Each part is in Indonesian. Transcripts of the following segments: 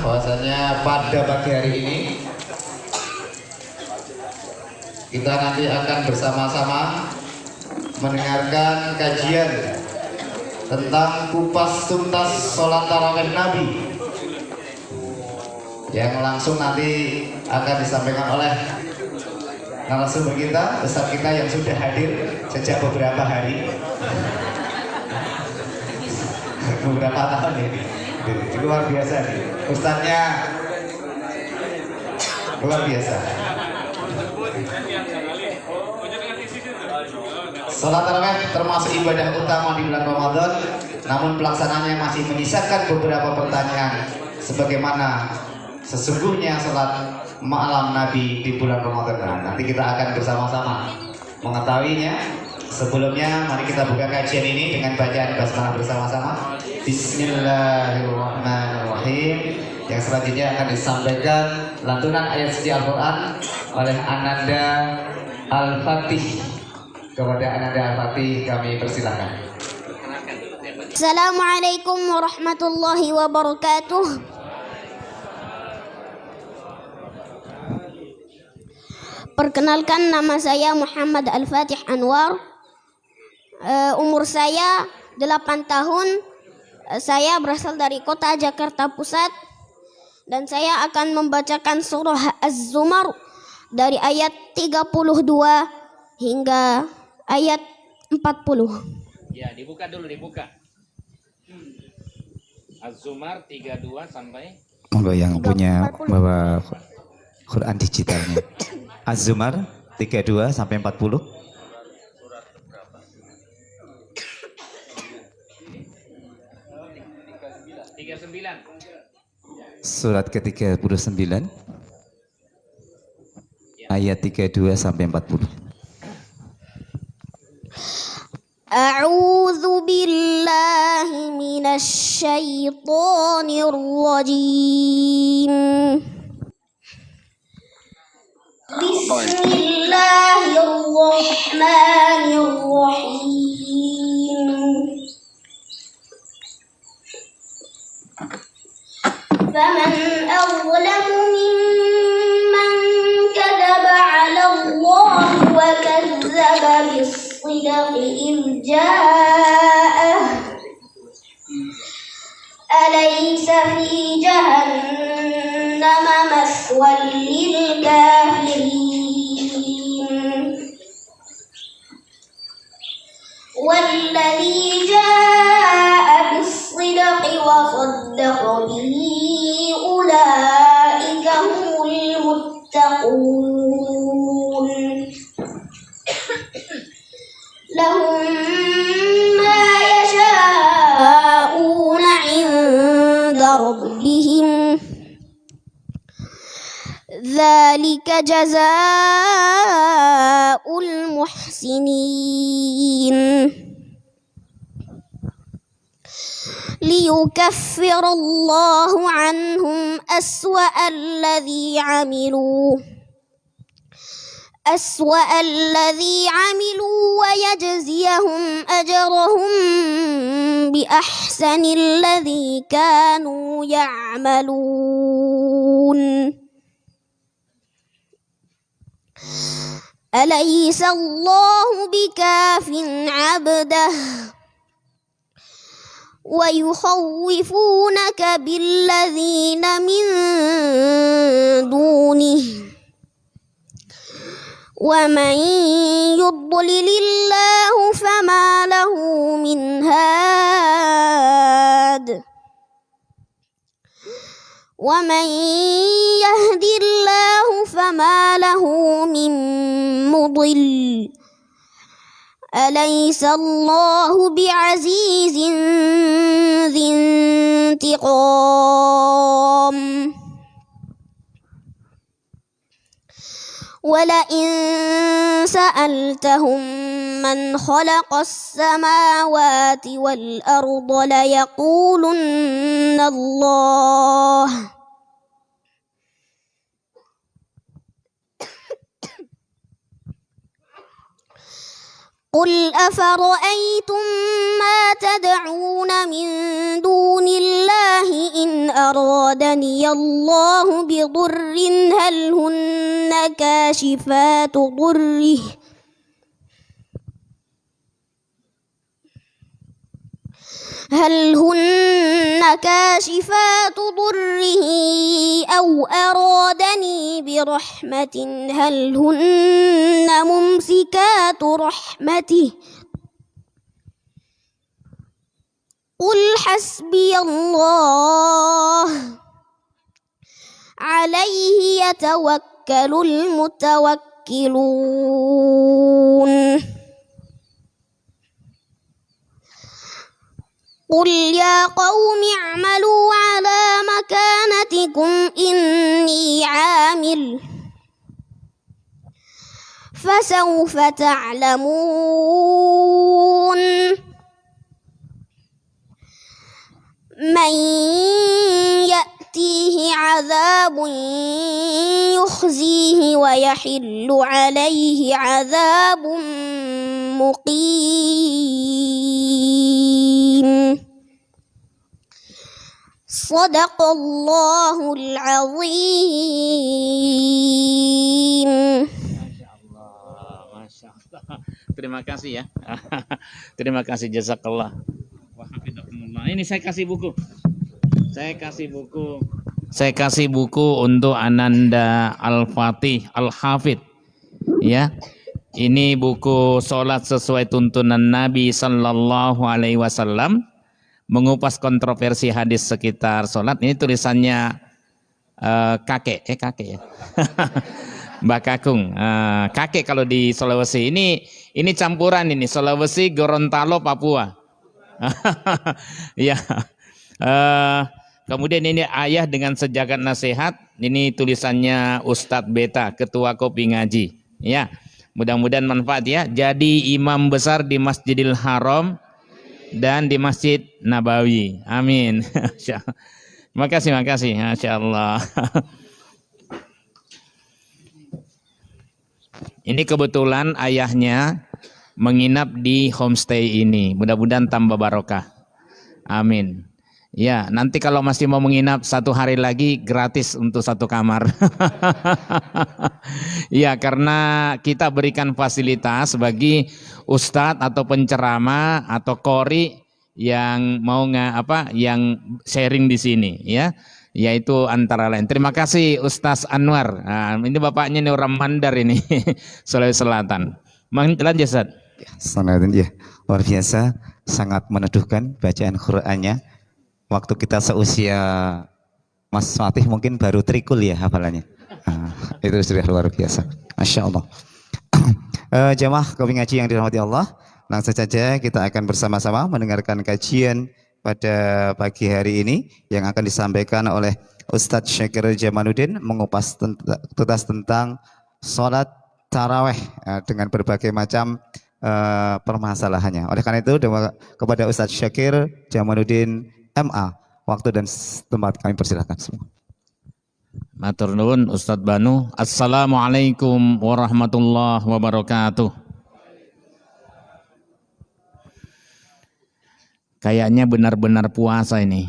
Bahwasanya pada pagi hari ini kita nanti akan bersama-sama mendengarkan kajian tentang kupas tuntas sholat tarawih Nabi yang langsung nanti akan disampaikan oleh narasumber kita, ustadz kita yang sudah hadir sejak beberapa hari, beberapa tahun ini. Luar biasa nih, ustadznya luar biasa. Sholat tarawih termasuk ibadah utama di bulan Ramadan, namun pelaksanaannya masih menyisakan beberapa pertanyaan sebagaimana sesungguhnya sholat malam Nabi di bulan Ramadan. Nah, nanti kita akan bersama-sama mengetahuinya. Sebelumnya mari kita buka kajian ini dengan bacaan basmalah bersama-sama. Bismillahirrahmanirrahim. Yang selanjutnya akan disampaikan lantunan ayat suci Al-Quran oleh Ananda Al-Fatih. Kepada Ananda Al-Fatih kami persilahkan. Assalamualaikum warahmatullahi wabarakatuh. Perkenalkan, nama saya Muhammad Al-Fatih Anwar. Umur saya 8 tahun. Saya berasal dari kota Jakarta Pusat. Dan saya akan membacakan surah Az-Zumar dari ayat 32 hingga ayat 40. Ya, dibuka dulu, dibuka. Az-Zumar 32 sampai. Monggo yang punya bawa Quran digitalnya. Az-Zumar 32 sampai 40. Surat ke-39 ayat 32 sampai 40. A'udzu billahi minasy syaithanir rajim. Bismillahirrahmanirrahim. فمن أظلم ممن كذب على الله وكذب بالصدق إذ جاءه أليس في جهنم مثوى للكافرين والذي جاء بالصدق وصدق به أولئك هم المتقون لهم ما يشاءون عند ربهم ذلك جزاء المحسنين ليكفر الله عنهم أسوأ الذي عملوا ويجزيهم أجرهم بأحسن الذي كانوا يعملون أليس الله بكاف عبده ويخوفونك بالذين من دونه ومن يضلل الله فما له من هاد ومن يهد الله فما له من مضل أليس الله بعزيز ذي انتقام ولئن سألتهم من خلق السماوات والأرض ليقولن الله قل أفرأيتم ما تدعون من دون الله إن أرادني الله بضر هل هن كاشفات ضره أو أرادني برحمة هل هن ممسكات رحمته قل حسبي الله عليه يتوكل المتوكلون قل يا قوم اعملوا على مكانتكم إني عامل فسوف تعلمون من يأتيه عذاب يخزيه ويحل عليه عذاب مقيم صدق الله العظيم. Masya Allah. Terima kasih ya. Terima kasih, jazakallah. Ini saya kasih buku. Saya kasih buku untuk Ananda Al-Fatih Al-Hafidh. Ya. Ini buku Salat Sesuai Tuntunan Nabi Sallallahu Alaihi Wasallam, mengupas kontroversi hadis sekitar salat. Ini tulisannya kakek ya. Mbak Kakung, kakek kalau di Sulawesi. Ini campuran ini, Sulawesi, Gorontalo, Papua. Ya. Kemudian ini ayah dengan sejagat nasihat. Ini tulisannya Ustadz Beta, Ketua Kopi Ngaji. Ya. Mudah-mudahan manfaat ya. Jadi imam besar di Masjidil Haram dan di Masjid Nabawi. Amin. Makasih. Masya Allah. Ini kebetulan ayahnya menginap di homestay ini. Mudah-mudahan tambah barokah. Amin. Ya, nanti kalau masih mau menginap 1 hari lagi gratis untuk 1 kamar. Ya, karena kita berikan fasilitas bagi ustadz atau penceramah atau qori yang mau yang sharing di sini ya. Yaitu antara lain. Terima kasih Ustaz Anwar. Nah, ini bapaknya nih orang Mandar ini, Sulawesi Selatan. Lanjut Ustaz. Ya, luar biasa, sangat meneduhkan bacaan Qur'annya. Waktu kita seusia Mas Fatih mungkin baru trikul ya hafalannya. Itu sudah luar biasa. Masya Allah. Jamaah Kopi Ngaji yang dirahmati Allah, langsung saja kita akan bersama-sama mendengarkan kajian pada pagi hari ini yang akan disampaikan oleh Ustadz Syakir Jamaluddin, mengupas tuntas tentang sholat taraweh dengan berbagai macam permasalahannya. Oleh karena itu kepada Ustadz Syakir Jamaluddin MA, waktu dan tempat kami persilahkan semua. Matur nuwun Ustadz Banu. Assalamualaikum warahmatullahi wabarakatuh. Kayaknya benar-benar puasa ini.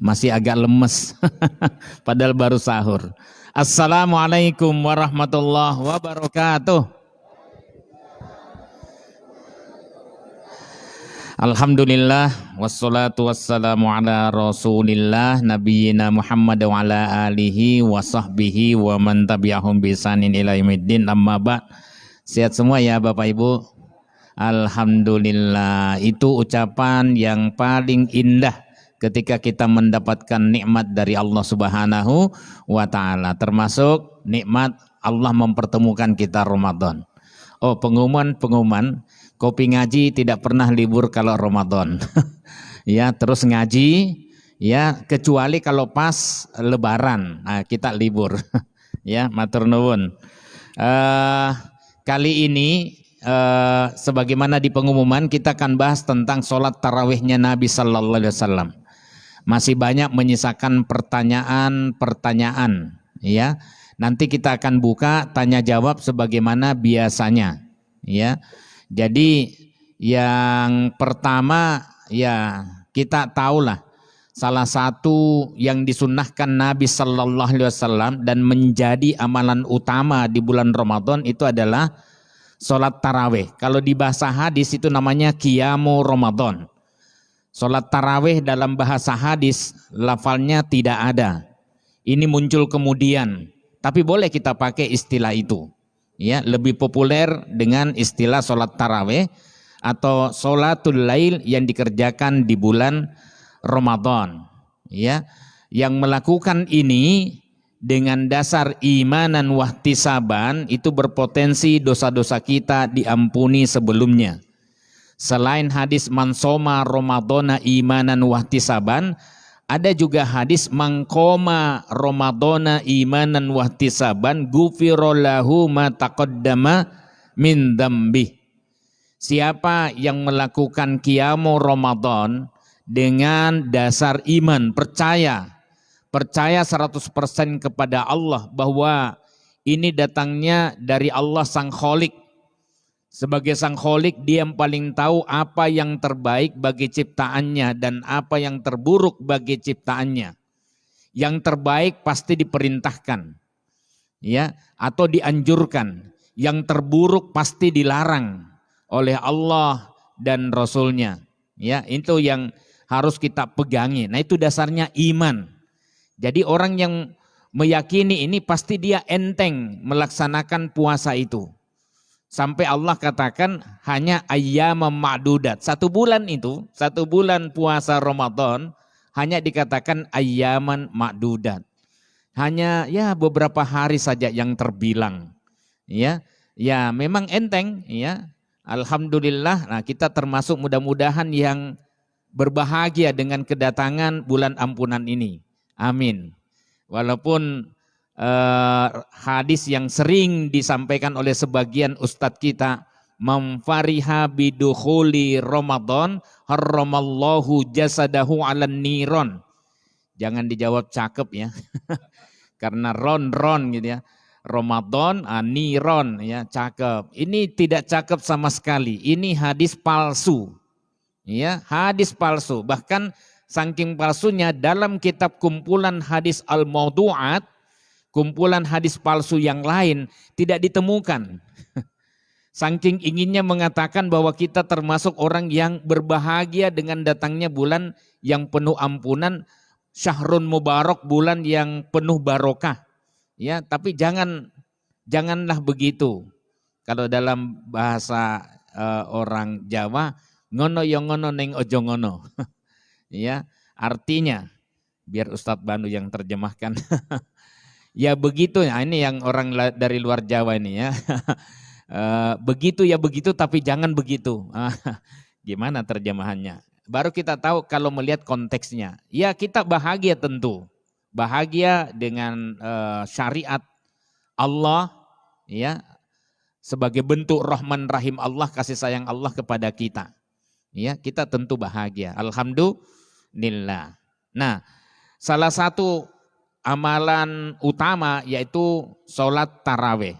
Masih agak lemes. Padahal baru sahur. Assalamualaikum warahmatullahi wabarakatuh. Alhamdulillah wassalatu wassalamu ala Rasulillah nabiyina Muhammad wa ala alihi wa sahbihi wa man tabi'ahum bi ihsanin ila yaumiddin, amma ba'd. Sehat semua ya Bapak Ibu. Alhamdulillah, itu ucapan yang paling indah ketika kita mendapatkan nikmat dari Allah Subhanahu wa taala, termasuk nikmat Allah mempertemukan kita Ramadan. Oh, pengumuman Kopi Ngaji tidak pernah libur kalau Ramadan. Ya, terus ngaji ya, kecuali kalau pas lebaran. Nah, kita libur. Ya, matur nuwun. Kali ini sebagaimana di pengumuman, kita akan bahas tentang sholat tarawihnya Nabi sallallahu alaihi wasallam. Masih banyak menyisakan pertanyaan ya. Nanti kita akan buka tanya jawab sebagaimana biasanya ya. Jadi yang pertama ya kita tahulah salah satu yang disunnahkan Nabi Sallallahu Alaihi Wasallam dan menjadi amalan utama di bulan Ramadan itu adalah sholat taraweh. Kalau di bahasa hadis itu namanya qiyamu Ramadan. Sholat taraweh dalam bahasa hadis lafalnya tidak ada. Ini muncul kemudian, tapi boleh kita pakai istilah itu. Ya, lebih populer dengan istilah sholat taraweh atau sholatul lail yang dikerjakan di bulan Ramadan. Ya, yang melakukan ini dengan dasar imanan wahtisaban itu berpotensi dosa-dosa kita diampuni sebelumnya. Selain hadis man soma Ramadana imanan wahtisaban, ada juga hadis man qoma Ramadana imanan wahtisaban ghufira lahu ma taqaddama min dzambi. Siapa yang melakukan qiyamu Ramadan dengan dasar iman, percaya 100% kepada Allah bahwa ini datangnya dari Allah Sang Kholik. Sebagai Sang Kholik, dia yang paling tahu apa yang terbaik bagi ciptaannya dan apa yang terburuk bagi ciptaannya. Yang terbaik pasti diperintahkan, ya, atau dianjurkan. Yang terburuk pasti dilarang oleh Allah dan Rasul-Nya. Ya, itu yang harus kita pegangi. Nah, itu dasarnya iman. Jadi orang yang meyakini ini pasti dia enteng melaksanakan puasa itu. Sampai Allah katakan hanya ayyamam ma'dudat. 1 bulan itu, 1 bulan puasa Ramadan hanya dikatakan ayyaman ma'dudat. Hanya ya beberapa hari saja yang terbilang. Ya, ya memang enteng ya. Alhamdulillah, nah kita termasuk mudah-mudahan yang berbahagia dengan kedatangan bulan ampunan ini. Amin. Walaupun hadis yang sering disampaikan oleh sebagian ustadz kita, mamfariha bidukhuli Ramadan harramallahu jasadahu 'alan niron. Jangan dijawab cakep ya. Karena ron gitu ya. Ramadan, niron ya, cakep. Ini tidak cakep sama sekali. Ini hadis palsu. Ya, hadis palsu. Bahkan saking palsunya dalam kitab kumpulan hadis al-maudu'at, kumpulan hadis palsu yang lain tidak ditemukan. Saking inginnya mengatakan bahwa kita termasuk orang yang berbahagia dengan datangnya bulan yang penuh ampunan, syahrun mubarak, bulan yang penuh barokah. Ya, tapi janganlah begitu. Kalau dalam bahasa orang Jawa, ngono yo ngono neng ojo ngono. Ya, artinya biar Ustadz Banu yang terjemahkan. Ya begitu, nah ini yang orang dari luar Jawa ini ya. Begitu ya begitu tapi jangan begitu. Gimana terjemahannya? Baru kita tahu kalau melihat konteksnya. Ya kita bahagia tentu. Bahagia dengan syariat Allah ya, sebagai bentuk rahman rahim Allah, kasih sayang Allah kepada kita. Ya, kita tentu bahagia. Alhamdulillah. Nah, salah satu amalan utama yaitu sholat taraweh.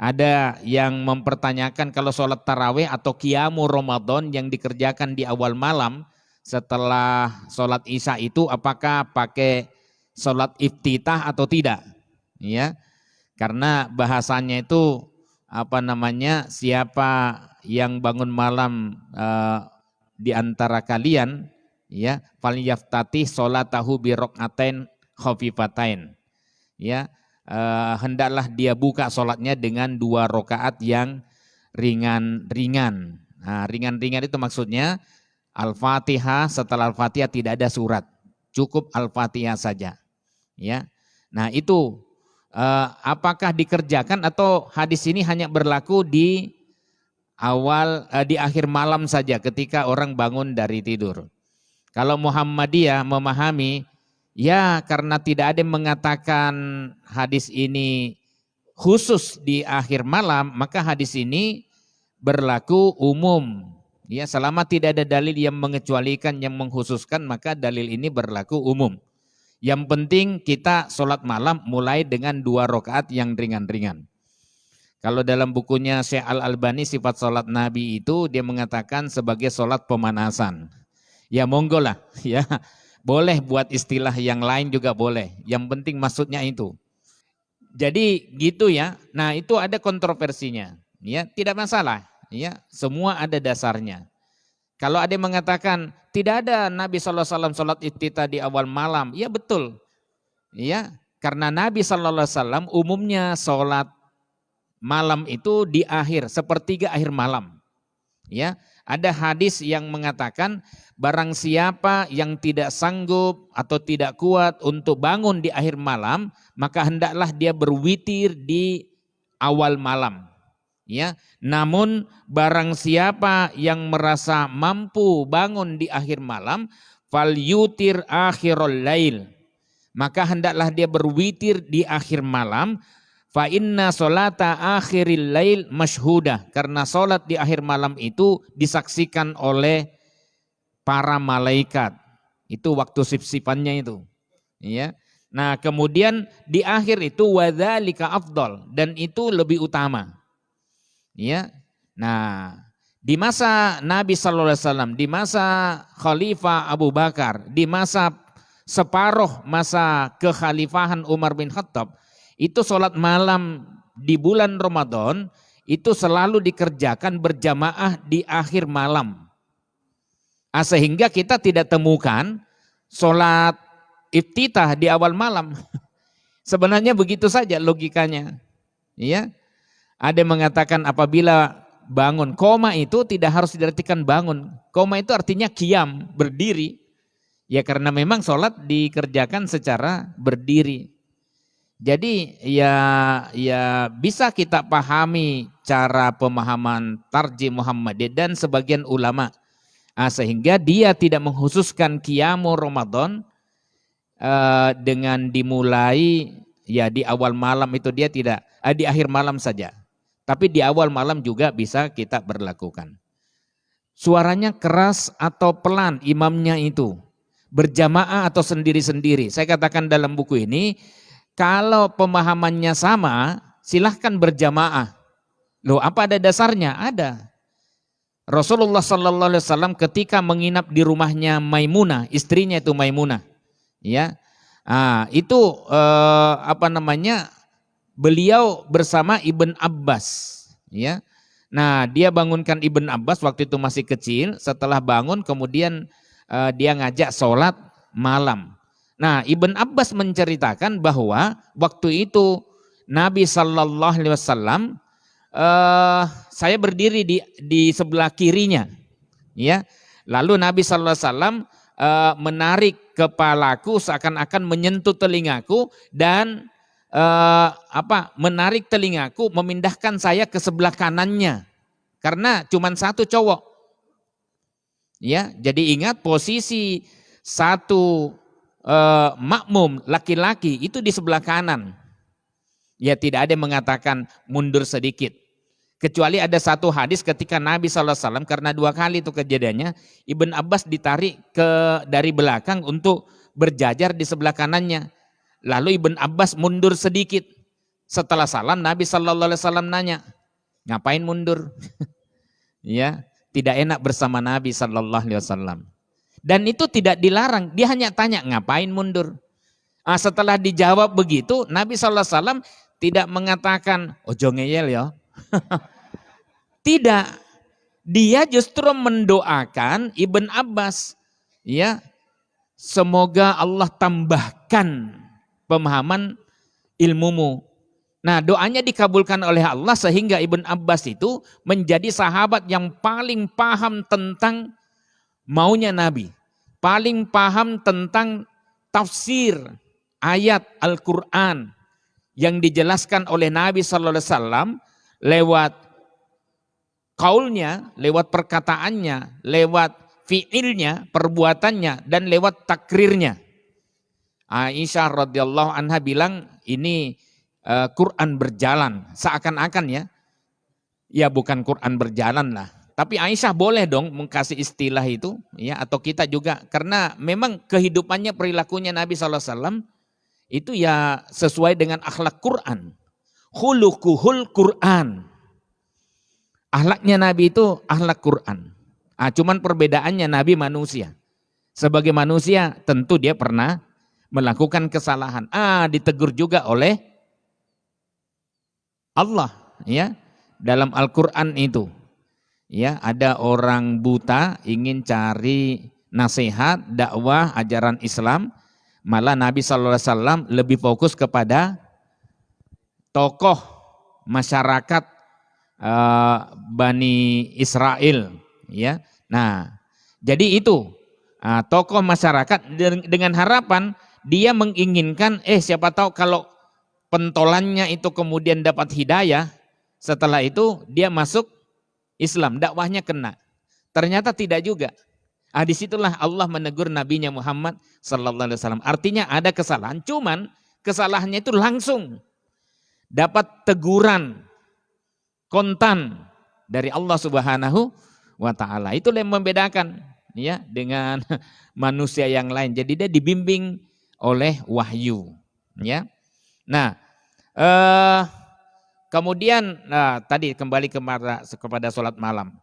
Ada yang mempertanyakan kalau sholat taraweh atau qiyamu Ramadan yang dikerjakan di awal malam setelah sholat isya itu apakah pakai sholat iftitah atau tidak? Ya, karena bahasanya itu siapa yang bangun malam di antara kalian ya falyaftati sholatahu bi rakaatain khafifatain. Ya, hendaklah dia buka sholatnya dengan 2 rakaat yang ringan-ringan. Nah, ringan-ringan itu maksudnya Al-Fatihah, setelah Al-Fatihah tidak ada surat, cukup Al-Fatihah saja. Ya, nah itu apakah dikerjakan atau hadis ini hanya berlaku di di akhir malam saja ketika orang bangun dari tidur? Kalau Muhammadiyah memahami, ya karena tidak ada yang mengatakan hadis ini khusus di akhir malam, maka hadis ini berlaku umum. Ya, selama tidak ada dalil yang mengecualikan, yang mengkhususkan, maka dalil ini berlaku umum. Yang penting kita sholat malam mulai dengan 2 rakaat yang ringan-ringan. Kalau dalam bukunya Syekh Al-Albani sifat sholat Nabi itu dia mengatakan sebagai sholat pemanasan. Ya monggo lah, ya boleh buat istilah yang lain juga boleh. Yang penting maksudnya itu. Jadi gitu ya. Nah itu ada kontroversinya. Ya tidak masalah. Ya semua ada dasarnya. Kalau ada yang mengatakan tidak ada Nabi SAW sholat iftitah di awal malam, ya betul. Ya karena Nabi SAW umumnya sholat malam itu di akhir, sepertiga akhir malam. Ya, ada hadis yang mengatakan barang siapa yang tidak sanggup atau tidak kuat untuk bangun di akhir malam, maka hendaklah dia berwitir di awal malam. Ya, namun barang siapa yang merasa mampu bangun di akhir malam, fal yutir akhirul lail. Maka hendaklah dia berwitir di akhir malam. Fa inna solata akhiril lail masyhudah, karena solat di akhir malam itu disaksikan oleh para malaikat. Itu waktu sip-sipannya itu. Ya. Nah kemudian di akhir itu wadzalika afdal, dan itu lebih utama. Ya. Nah di masa Nabi SAW, di masa Khalifah Abu Bakar, di masa separuh masa kekhalifahan Umar bin Khattab, itu sholat malam di bulan Ramadan itu selalu dikerjakan berjamaah di akhir malam. Sehingga kita tidak temukan sholat iftitah di awal malam. Sebenarnya begitu saja logikanya. Ya. Ada yang mengatakan apabila bangun, koma itu tidak harus diartikan bangun. Koma itu artinya qiyam, berdiri. Ya karena memang sholat dikerjakan secara berdiri. Jadi ya bisa kita pahami cara pemahaman tarjih Muhammadiyah dan sebagian ulama. Sehingga dia tidak mengkhususkan qiyamul Ramadan dengan dimulai ya di awal malam itu, dia tidak, di akhir malam saja. Tapi di awal malam juga bisa kita berlakukan. Suaranya keras atau pelan imamnya itu, berjamaah atau sendiri-sendiri. Saya katakan dalam buku ini, kalau pemahamannya sama, silahkan berjamaah. Loh, apa ada dasarnya? Ada. Rasulullah SAW ketika menginap di rumahnya Maimunah, istrinya itu Maimunah, ya, itu beliau bersama Ibn Abbas, ya. Nah, dia bangunkan Ibn Abbas waktu itu masih kecil. Setelah bangun, kemudian dia ngajak sholat malam. Nah, Ibn Abbas menceritakan bahwa waktu itu Nabi Sallallahu Alaihi Wasallam, saya berdiri di sebelah kirinya, ya. Lalu Nabi Sallallahu Alaihi Wasallam menarik kepalaku seakan-akan menyentuh telingaku dan menarik telingaku, memindahkan saya ke sebelah kanannya karena cuma satu cowok. Ya, jadi ingat posisi satu makmum laki-laki itu di sebelah kanan. Ya tidak ada yang mengatakan mundur sedikit. Kecuali ada satu hadis ketika Nabi SAW, karena 2 kali itu kejadiannya, Ibn Abbas ditarik dari belakang untuk berjajar di sebelah kanannya. Lalu Ibn Abbas mundur sedikit. Setelah salam Nabi SAW nanya, ngapain mundur? Ya, tidak enak bersama Nabi SAW. Dan itu tidak dilarang, dia hanya tanya ngapain mundur. Setelah dijawab begitu, Nabi SAW tidak mengatakan ojo ngeyel ya. Tidak, dia justru mendoakan Ibn Abbas, ya, semoga Allah tambahkan pemahaman ilmumu. Nah, doanya dikabulkan oleh Allah sehingga Ibn Abbas itu menjadi sahabat yang paling paham tentang maunya Nabi, paling paham tentang tafsir ayat Al-Quran yang dijelaskan oleh Nabi Sallallahu Alaihi Wasallam lewat kaulnya, lewat perkataannya, lewat fiilnya, perbuatannya, dan lewat takrirnya. Aisyah radhiyallahu anha bilang ini Quran berjalan, seakan-akan ya bukan Quran berjalan lah. Tapi Aisyah boleh dong mengkasih istilah itu, ya, atau kita juga, karena memang kehidupannya, perilakunya Nabi SAW itu ya sesuai dengan akhlak Quran. khuluquhul Quran. Akhlaknya Nabi itu akhlak Quran. Cuman perbedaannya Nabi manusia. Sebagai manusia tentu dia pernah melakukan kesalahan. Ditegur juga oleh Allah, ya. Dalam Al-Qur'an itu. Ya, ada orang buta ingin cari nasihat, dakwah, ajaran Islam, malah Nabi SAW lebih fokus kepada tokoh masyarakat Bani Israel, ya. Nah, jadi itu tokoh masyarakat dengan harapan dia menginginkan siapa tahu kalau pentolannya itu kemudian dapat hidayah, setelah itu dia masuk Islam, dakwahnya kena. Ternyata tidak juga. Disitulah Allah menegur nabinya Muhammad sallallahu alaihi wasallam. Artinya ada kesalahan, cuman kesalahannya itu langsung dapat teguran kontan dari Allah Subhanahu wa taala. Itulah yang membedakan ya dengan manusia yang lain. Jadi dia dibimbing oleh wahyu, ya. Nah, kemudian tadi kembali kepada sholat malam.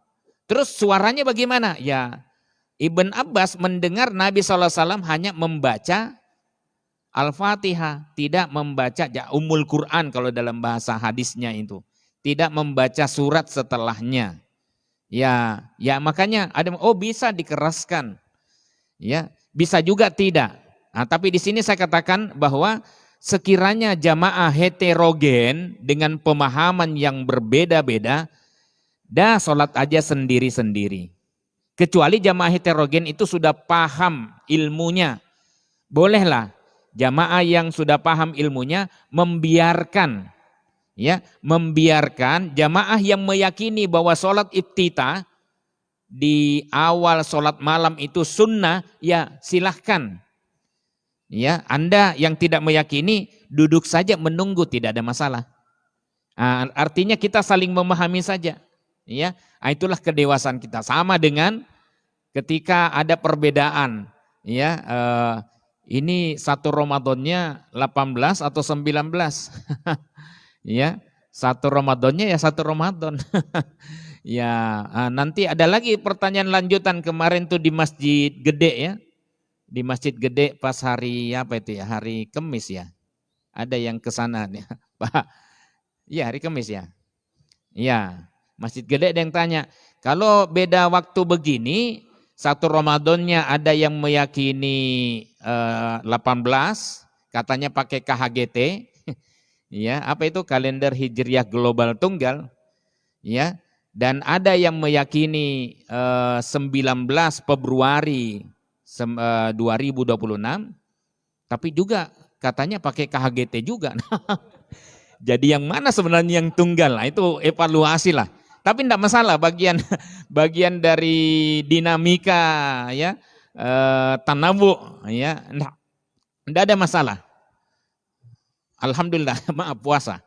Terus suaranya bagaimana? Ya, Ibn Abbas mendengar Nabi SAW hanya membaca Al-Fatihah, tidak membaca Ummul Quran kalau dalam bahasa hadisnya itu. Tidak membaca surat setelahnya. Ya makanya ada bisa dikeraskan. Ya, bisa juga tidak. Tapi di sini saya katakan bahwa sekiranya jamaah heterogen dengan pemahaman yang berbeda-beda, dah sholat aja sendiri-sendiri. Kecuali jamaah heterogen itu sudah paham ilmunya. Bolehlah jamaah yang sudah paham ilmunya membiarkan jamaah yang meyakini bahwa sholat iftitah di awal sholat malam itu sunnah, ya silahkan. Ya, Anda yang tidak meyakini duduk saja menunggu, tidak ada masalah. Artinya kita saling memahami saja. Ya, itulah kedewasaan kita. Sama dengan ketika ada perbedaan. Ya, ini satu Ramadannya 18 atau 19. Ya, satu Ramadannya ya satu Ramadan. Ya, nanti ada lagi pertanyaan lanjutan kemarin tuh di Masjid Gede ya. Di Masjid Gede pas hari apa itu ya? Hari Kamis ya. Ada yang ke sana nih, Pak. Iya, hari Kamis ya. Iya, Masjid Gede ada yang tanya, kalau beda waktu begini, satu Ramadannya ada yang meyakini 18, katanya pakai KHGT. Ya, apa itu kalender Hijriah Global Tunggal. Ya, dan ada yang meyakini 19 Februari 2026, tapi juga katanya pakai KHGT juga. Jadi yang mana sebenarnya yang tunggal? Nah, itu evaluasi lah. Tapi tidak masalah, bagian dari dinamika ya, tanawu ya, tidak ada masalah. Alhamdulillah, maaf puasa.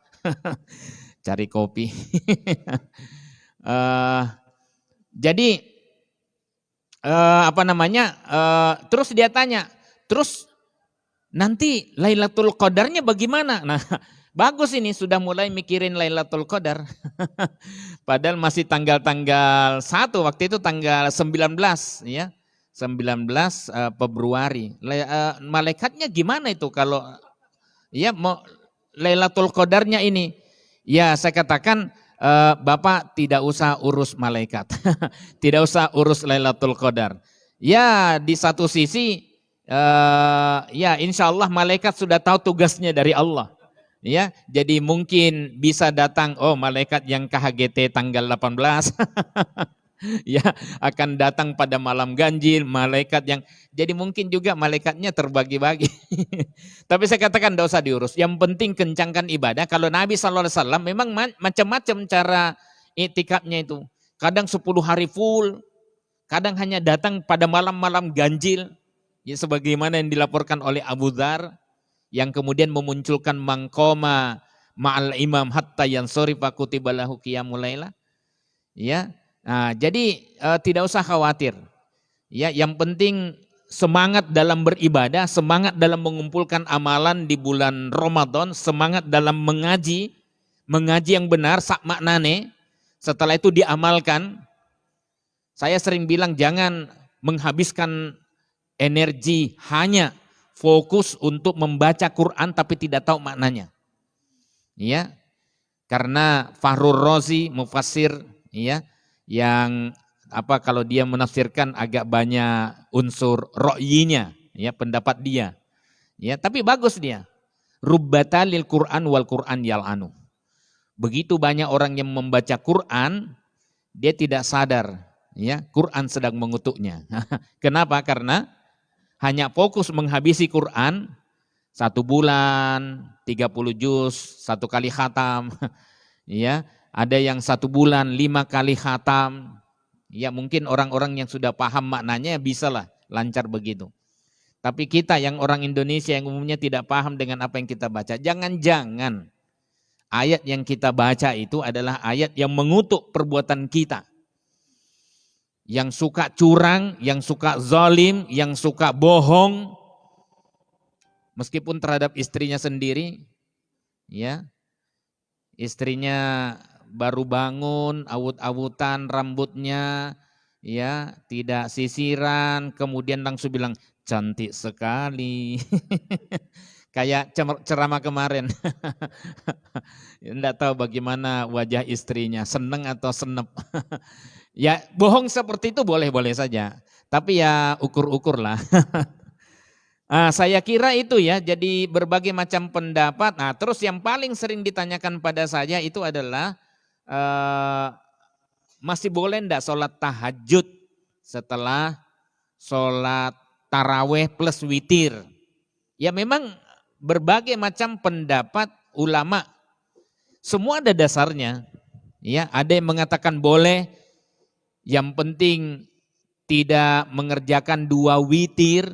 Cari kopi. Jadi terus dia tanya, terus nanti Lailatul Qadarnya bagaimana? Nah, bagus ini sudah mulai mikirin Lailatul Qadar. Padahal masih tanggal-tanggal 1, waktu itu tanggal 19 ya. 19 Februari. Malaikatnya gimana itu kalau ya mau Lailatul Qadarnya ini? Ya, saya katakan Bapak tidak usah urus malaikat, tidak usah urus Lailatul Qadar. Ya, di satu sisi ya insya Allah malaikat sudah tahu tugasnya dari Allah. Ya, jadi mungkin bisa datang, malaikat yang KHGT tanggal 18 ya akan datang pada malam ganjil, malaikat yang jadi mungkin juga malaikatnya terbagi-bagi. Tapi saya katakan tidak usah diurus. Yang penting kencangkan ibadah. Kalau Nabi SAW memang macam-macam cara iktikafnya itu. Kadang 10 hari full, kadang hanya datang pada malam-malam ganjil. Ya, sebagaimana yang dilaporkan oleh Abu Dzar, yang kemudian memunculkan mangkoma ma'al imam hatta yansorifa kutiba lahu qiyamul lailah. Ya. Nah, jadi tidak usah khawatir. Ya, yang penting semangat dalam beribadah, semangat dalam mengumpulkan amalan di bulan Ramadan, semangat dalam mengaji, mengaji yang benar, sak maknane, setelah itu diamalkan. Saya sering bilang jangan menghabiskan energi hanya fokus untuk membaca Quran tapi tidak tahu maknanya. Ya. Karena Fakhrur Razi mufassir ya yang kalau dia menafsirkan agak banyak unsur ra'yinya ya, pendapat dia. Ya, tapi bagus dia. Rubbatalil Quran wal Quran yal'anu. Begitu banyak orang yang membaca Quran, dia tidak sadar ya, Quran sedang mengutuknya. Kenapa? Karena hanya fokus menghabisi Quran 1 bulan, 30 juz, 1 kali khatam. Ya, ada yang 1 bulan 5 kali khatam. Ya, mungkin orang-orang yang sudah paham maknanya bisalah lancar begitu. Tapi kita yang orang Indonesia yang umumnya tidak paham dengan apa yang kita baca, jangan-jangan ayat yang kita baca itu adalah ayat yang mengutuk perbuatan kita. Yang suka curang, yang suka zalim, yang suka bohong, meskipun terhadap istrinya sendiri, ya, istrinya baru bangun, awut-awutan rambutnya, ya, tidak sisiran, kemudian langsung bilang cantik sekali, kayak ceramah kemarin, enggak tahu bagaimana wajah istrinya, seneng atau senep. Ya, bohong seperti itu boleh-boleh saja, tapi ya ukur-ukur lah. Saya kira itu ya, jadi berbagai macam pendapat. Nah, terus yang paling sering ditanyakan pada saya itu adalah masih boleh enggak sholat tahajud setelah sholat taraweh plus witir? Ya memang berbagai macam pendapat ulama, semua ada dasarnya. Ya, ada yang mengatakan boleh, yang penting tidak mengerjakan 2 witir.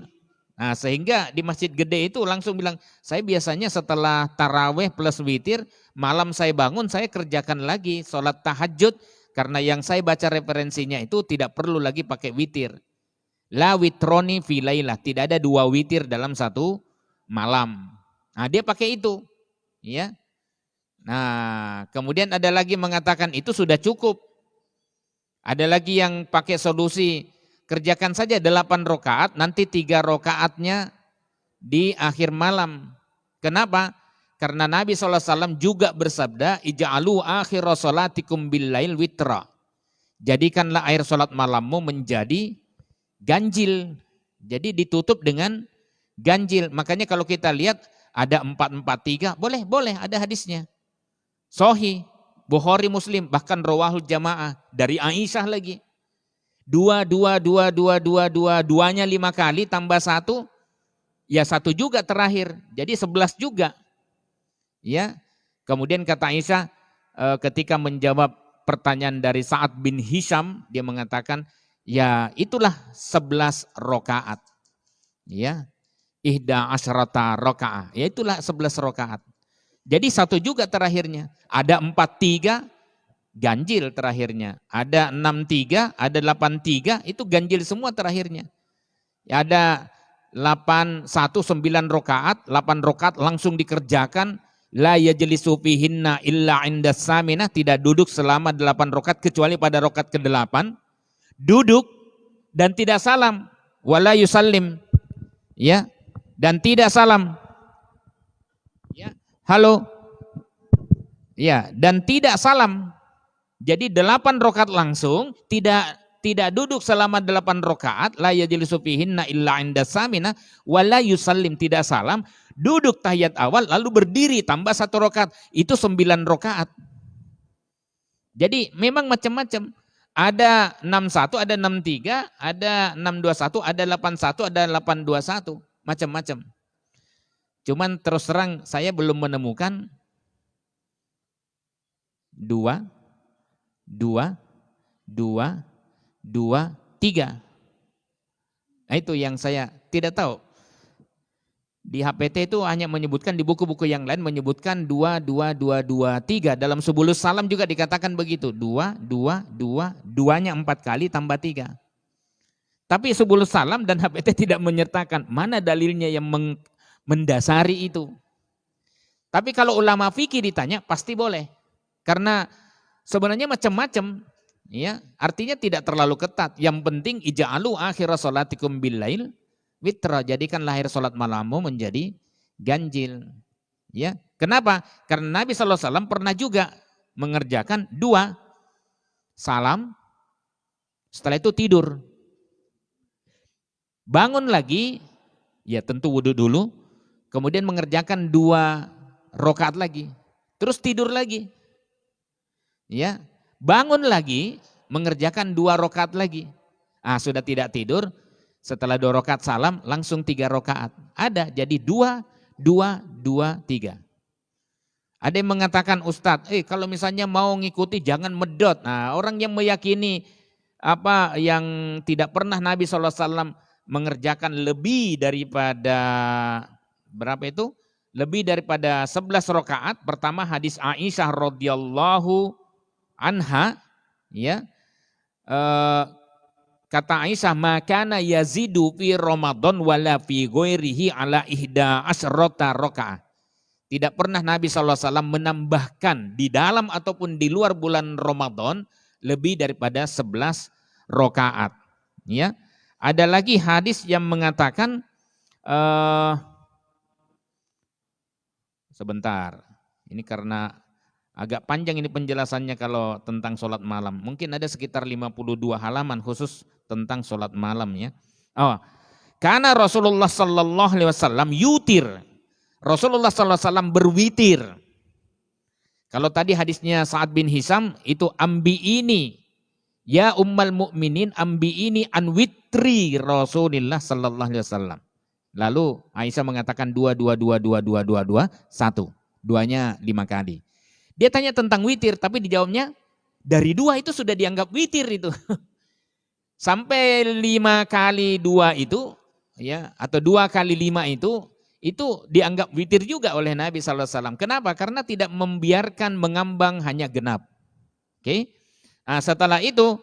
Nah, sehingga di masjid gede itu langsung bilang, saya biasanya setelah taraweh plus witir, malam saya bangun saya kerjakan lagi sholat tahajud. Karena yang saya baca referensinya itu tidak perlu lagi pakai witir. La witroni fi lailah, tidak ada 2 witir dalam 1 malam. Nah, dia pakai itu. Ya. Nah, kemudian ada lagi mengatakan itu sudah cukup. Ada lagi yang pakai solusi, kerjakan saja 8 rakaat, nanti 3 rakaatnya di akhir malam. Kenapa? Karena Nabi SAW juga bersabda, ija'alu akhir sholatikum billail witra. Jadikanlah akhir sholat malammu menjadi ganjil. Jadi ditutup dengan ganjil. Makanya kalau kita lihat ada 4-4-3, boleh ada hadisnya. Sahih, Bukhari Muslim, bahkan rawahul jamaah dari Aisyah lagi. 2-2-2-2-2-2-2-nya 5 kali tambah 1, ya 1 juga terakhir. Jadi 11 juga. Ya. Kemudian kata Aisyah ketika menjawab pertanyaan dari Sa'ad bin Hisham, dia mengatakan, ya itulah 11 rakaat. Ya. Ihda asyrata rakaat. Ya itulah 11 rakaat. Jadi 1 juga terakhirnya. Ada 4-3 ganjil terakhirnya. Ada 6-3, ada 8-3, itu ganjil semua terakhirnya. Ya, ada 8-1 9 rakaat, 8 rakaat langsung dikerjakan. La yajlisu fihinna illa indas saminah, tidak duduk selama 8 rakaat kecuali pada rakaat ke-8. Duduk dan tidak salam. Wala yusallim. Ya, dan tidak salam. Ya. Halo. Ya, dan tidak salam. Jadi 8 rakaat langsung, tidak duduk selama 8 rakaat, la yajlisu fihinna illa inda samina wala yusallim, tidak salam, duduk tahiyat awal lalu berdiri tambah 1 rakaat, itu 9 rakaat. Jadi memang macam-macam. Ada 6-1, ada 6-3, ada 6-2-1, ada 8-1, ada 8-2-1, macam-macam. Cuman terus terang saya belum menemukan 2, 2, 2, 2, 3. Nah, itu yang saya tidak tahu. Di HPT itu hanya menyebutkan, di buku-buku yang lain menyebutkan 2, 2, 2, 2, 3. Dalam sebulus salam juga dikatakan begitu. 2, 2, 2, 2-nya 4 kali tambah 3. Tapi sebulus salam dan HPT tidak menyertakan mana dalilnya yang mendasari itu. Tapi kalau ulama fikih ditanya pasti boleh. Karena sebenarnya macam-macam, ya. Artinya tidak terlalu ketat. Yang penting ija'alu akhir sholatikum billail witra, jadikan akhir salat malammu menjadi ganjil. Ya. Kenapa? Karena Nabi SAW pernah juga mengerjakan 2 salam, setelah itu tidur. Bangun lagi, ya tentu wudhu dulu, kemudian mengerjakan 2 rakaat lagi, terus tidur lagi. Ya, bangun lagi, mengerjakan 2 rakaat lagi. Sudah tidak tidur, setelah 2 rakaat salam, langsung 3 rakaat. Ada, jadi 2, 2, 2, 3. Ada yang mengatakan, Ustadz, kalau misalnya mau ngikuti jangan medot. Nah, orang yang meyakini apa yang tidak pernah Nabi SAW mengerjakan lebih daripada berapa itu? Lebih daripada 11 rakaat. Pertama hadis Aisyah radhiyallahu anha, ya. Kata Aisyah, makana yazidu fi Ramadan wala fi ghairihi ala ihda asyrata rakaat. Tidak pernah Nabi SAW menambahkan di dalam ataupun di luar bulan Ramadan lebih daripada 11 rakaat. Ya. Ada lagi hadis yang mengatakan, sebentar, ini karena agak panjang ini penjelasannya kalau tentang sholat malam. Mungkin ada sekitar 52 halaman khusus tentang sholat malam ya. Karena Rasulullah Sallallahu Alaihi Wasallam yutir. Rasulullah SAW berwitir. Kalau tadi hadisnya Sa'ad bin Hisam itu ambi'ini ya ummal mu'minin ambi'ini an witri Rasulullah sallallahu alaihi wasallam. Lalu Aisyah mengatakan 2 1. Duanya 5 kali. Dia tanya tentang witir tapi dijawabnya dari 2 itu sudah dianggap witir itu. Sampai 5 kali 2 itu ya atau 2 kali 5 itu dianggap witir juga oleh Nabi SAW. Kenapa? Karena tidak membiarkan mengambang hanya genap. Oke. Setelah itu,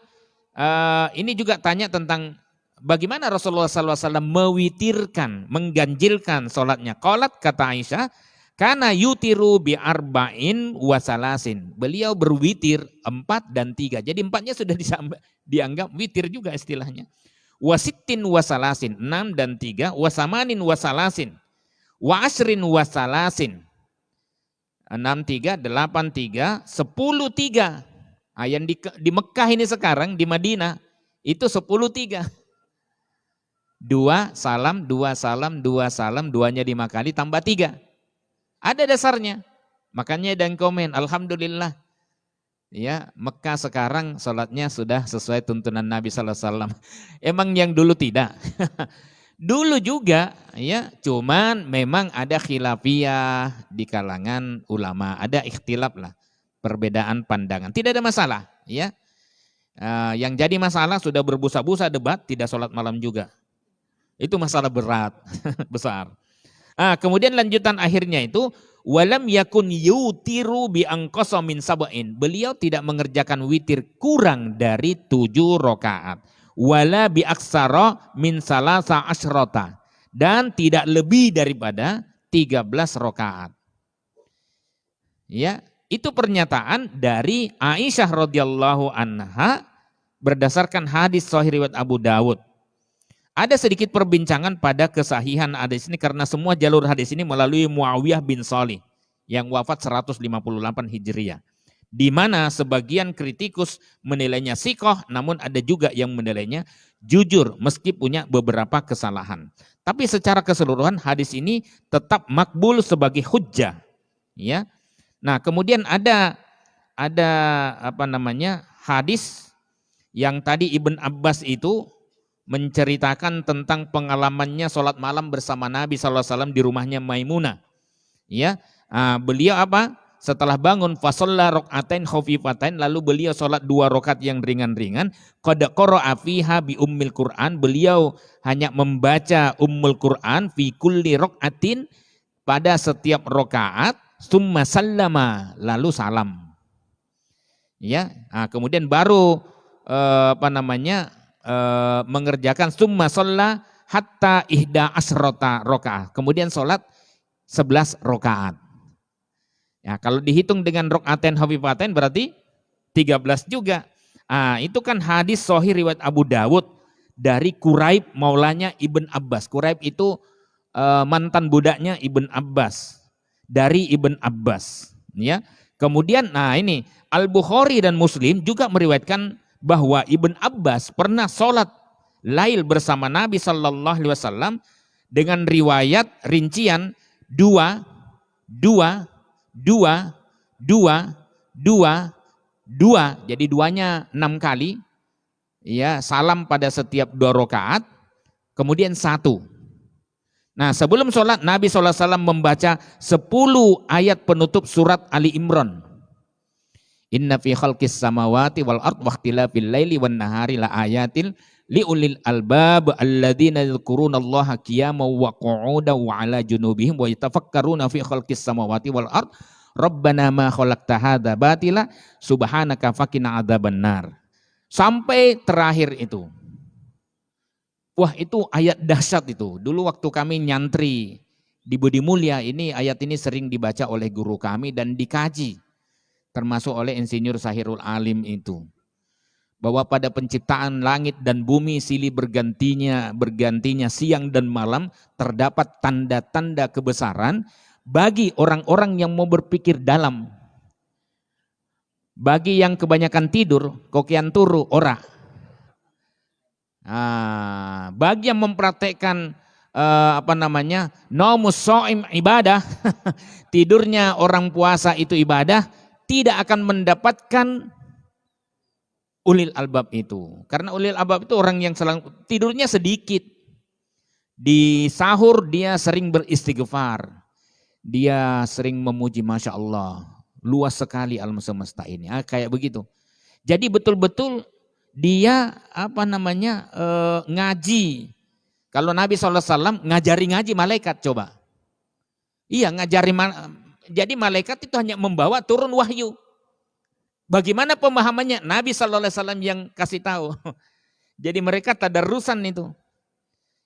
ini juga tanya tentang bagaimana Rasulullah SAW mewitirkan, mengganjilkan sholatnya. Qalat kata Aisyah, karena yutiru bi arba'in wasalasin. Beliau berwitir 4 dan 3. Jadi 4-nya sudah dianggap witir juga istilahnya. Wasittin wasalasin, 6 dan 3. Wasamanin wasalasin. Wa asrin wasalasin 6-3, 8-3, 10-3. Yang di Mekah ini sekarang di Madinah itu 10-3. 2 salam, 2 salam, 2 salam, 2-nya 5 kali tambah 3. Ada dasarnya. Makanya ada yang komen, alhamdulillah. Ya, Mekah sekarang sholatnya sudah sesuai tuntunan Nabi SAW. Emang yang dulu tidak. Dulu juga ya, cuman memang ada khilafiyah di kalangan ulama, ada ikhtilaf lah, perbedaan pandangan. Tidak ada masalah ya. Yang jadi masalah sudah berbusa-busa debat tidak sholat malam juga. Itu masalah berat, besar. Kemudian lanjutan akhirnya itu walam yakun yutiru bi anqasa min sab'in. Beliau tidak mengerjakan witir kurang dari 7 rakaat. Wala bi aksara min salasa asyrota, dan tidak lebih daripada 13 rakaat. Ya, itu pernyataan dari Aisyah radhiyallahu anha berdasarkan hadis sahih riwayat Abu Dawud. Ada sedikit perbincangan pada kesahihan hadis ini karena semua jalur hadis ini melalui Muawiyah bin Shalih yang wafat 158 Hijriah. Di mana sebagian kritikus menilainya sikoh, namun ada juga yang menilainya jujur meski punya beberapa kesalahan. Tapi secara keseluruhan hadis ini tetap makbul sebagai hujjah. Ya. Nah, kemudian ada hadis yang tadi Ibn Abbas itu menceritakan tentang pengalamannya sholat malam bersama Nabi SAW di rumahnya Maimunah. Ya, beliau setelah bangun fasalla raqatain khafifatain, lalu beliau sholat 2 rakaat yang ringan-ringan. Qad qara'a fiha bi ummil Qur'an, beliau hanya membaca ummul Qur'an fi kulli raqatin, pada setiap rakaat, summa sallama, lalu salam. Ya, kemudian baru mengerjakan summa shalla hatta ihda asrota rakaat. Kemudian sholat 11 rakaat. Ya, kalau dihitung dengan rokaaten hafifaten berarti 13 juga. Itu kan hadis sahih riwayat Abu Dawud dari Quraib maulanya Ibn Abbas. Quraib itu mantan budaknya Ibn Abbas. Dari Ibn Abbas. Ya. Kemudian ini Al-Bukhari dan Muslim juga meriwayatkan bahwa Ibn Abbas pernah sholat lail bersama Nabi Sallallahu Alaihi Wasallam dengan riwayat rincian 2, 2, 2, 2, 2, 2, jadi duanya 6 kali, ya, salam pada setiap 2 rakaat, kemudian 1. Nah, sebelum sholat Nabi SAW membaca 10 ayat penutup surat Ali Imran. Inna fi khalqis samawati wal ard wa ikhtilafil laili wan nahari la ayatil liulil albab alladzina yadhkurunallaha qiyaman wa qu'udan wa ala junubihim wa yatafakkaruna fi khalqis samawati wal ard rabbana ma khalaqta hadza batila subhanaka faqina adzabannar. Sampai terakhir itu. Wah, itu ayat dahsyat itu. Dulu waktu kami nyantri di Budi Mulia ini, ayat ini sering dibaca oleh guru kami dan dikaji. Termasuk oleh Insinyur Sahirul Alim itu. Bahwa pada penciptaan langit dan bumi silih bergantinya siang dan malam terdapat tanda-tanda kebesaran bagi orang-orang yang mau berpikir dalam. Bagi yang kebanyakan tidur, kokian turu, ora. Bagi yang mempraktekkan naumus shaim ibadah, tidurnya orang puasa itu ibadah, tidak akan mendapatkan ulil albab itu. Karena ulil albab itu orang yang tidurnya sedikit. Di sahur dia sering beristighfar. Dia sering memuji Masya Allah. Luas sekali alam semesta ini. Kayak begitu. Jadi betul-betul dia ngaji. Kalau Nabi SAW ngajari ngaji malaikat coba. Iya ngajari jadi malaikat itu hanya membawa turun wahyu. Bagaimana pemahamannya? Nabi SAW yang kasih tahu. Jadi mereka tadarusan itu.